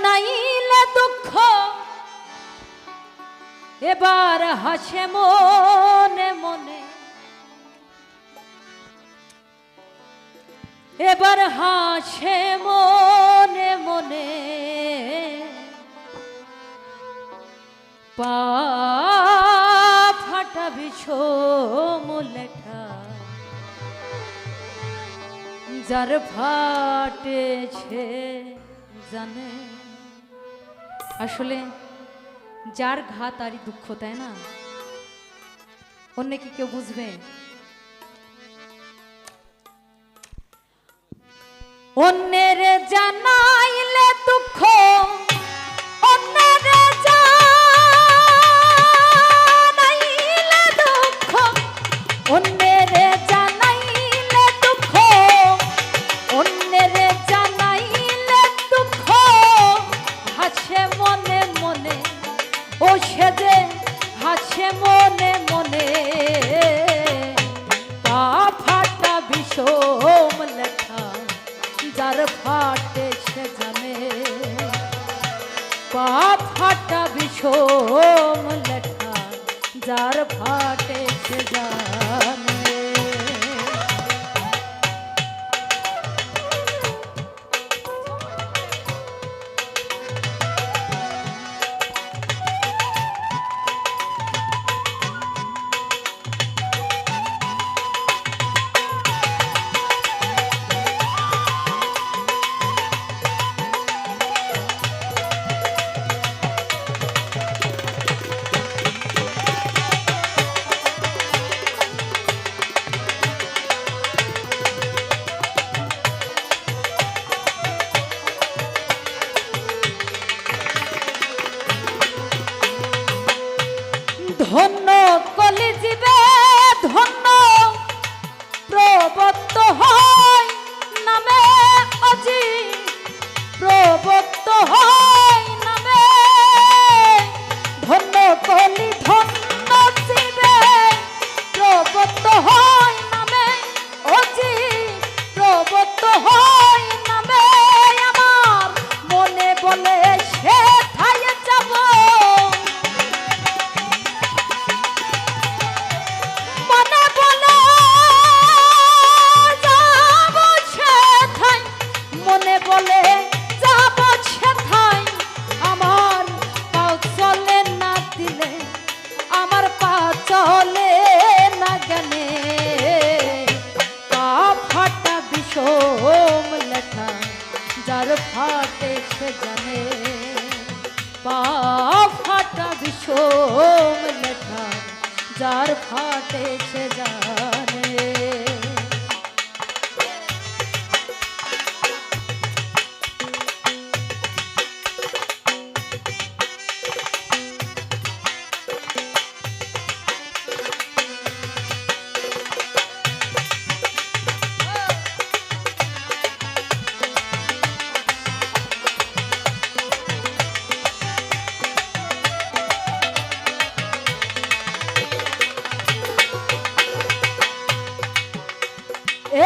জানাইলে দুঃখ এবার হাসে মনে মনে, এবার হাসে মনে মনে, পা ফাটা বিষম লেখা যার ফাটেছে জানে। আসলে যার ঘা তারই দুঃখ, তাই না? অন্য কি কেউ বুঝবে? অন্যের জানাইলে দুঃখ, অন্যের জানাইলে দুঃখ, অন্যের জানাইলে দুঃখ, অন্যের জানাইলে দুঃখ হাসে মনে মনে, ও সে যে হাসে মনে মনে, পা ফাটা বিষম লেখা যার ফাটেছে জানে, পা ফাটা বিষম লেখা যার ফাটেছে জানে। ধন্য কলিজীবে ধন্য প্রবত্ত হয় নামে আজি, প্রবত্ত হয় নামে, ধন্য কলি ধন্য জীবে প্রবত্ত হয় নামে অজি, প্রবত্ত হয় নামে। আমার মনে বলে সে ঠাই যাব, বলে যাব সেথায়, আমার পাও চলে না দিলে, আমার পা চলে না জ্ঞানে, পা ফাটা বিষম লেখা যার ফাটেছে জানে, পা ফাটা বিষম লেখা যার ফাটেছে জানে।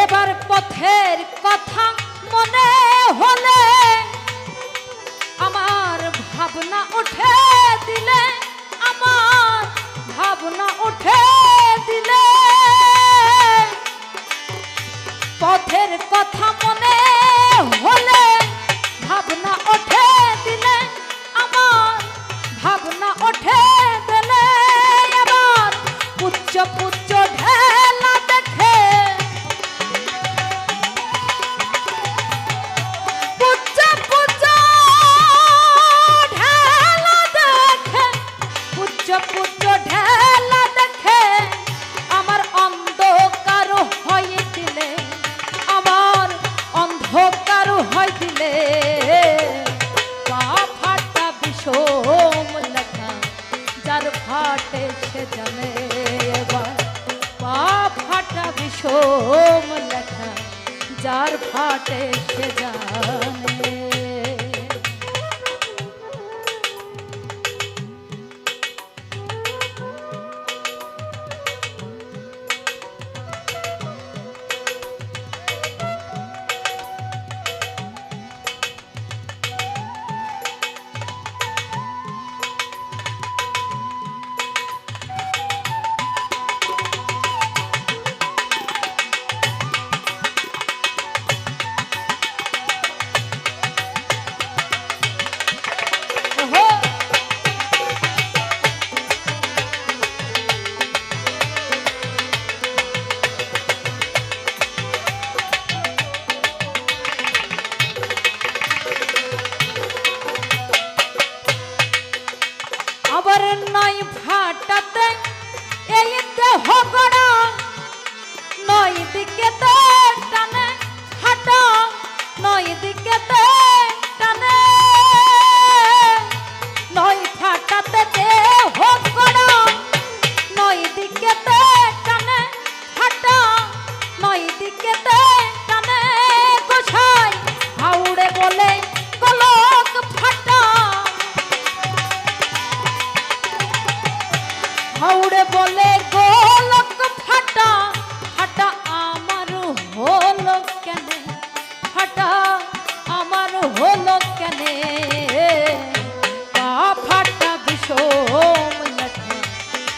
এবার পথের কথা মনে হলে আমার ভাবনা উঠে দিলে, আমার ভাবনা উঠে দিলে, পথের কথা মনে হলে ভাবনা উঠে দিলে, আমার ভাবনা উঠে দিলে, এবার পুচ্ছ পুচ্ছ ঢেলা দেখে, পুত্র ঢেলা দেখে আমার অন্ধকার হয়ে দিলে, আমার অন্ধকার হয়ে দিলে, পা ফাটা বিষম লেখা যার ফাটেছে জানে, এবার পা ফাটা বিষম লেখা যার ফাটেছে জানে। নয় ভাটাতে এই দেহ গড়া নয় দিকেতে টানে হাঁটা নয় দিকেতে টানে নয় ফাটাতে দেহ গড়া নয় দিকেতে টানে হাঁটা নয় দিকেতে টানে গোছাই হাওড়ে বলে কলক ফাটা হাওড়ে বলে গোলক ফাটা ফাটা আমার হলো কেন ফাটা আমার হলো কেন পা ফাটা বিষম লেখা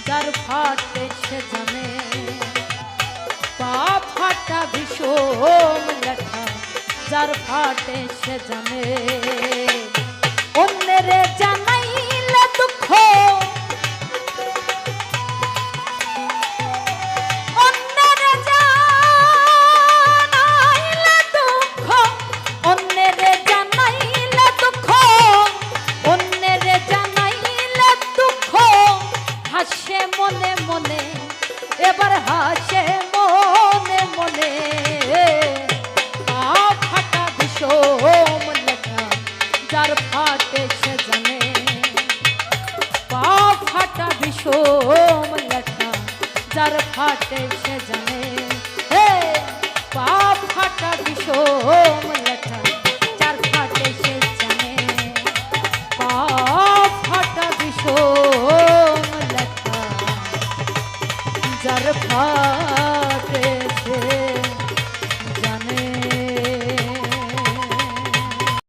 যার ফাটে সে জানে পা ফাটা বিষম লেখা যার ফাটে সে জানে অন্যের জানাইলে দুঃখ হাসে মনে মনে এবার হাসে মনে মনে পা ফাটা বিষম লেখা যার ফাটে সে জানে পা ফাটা বিষম লেখা যার ফাটে সে জানে পা ফাটা বিষম লেখা যার ফাটে সে জানে পা ফাটা বিষম যার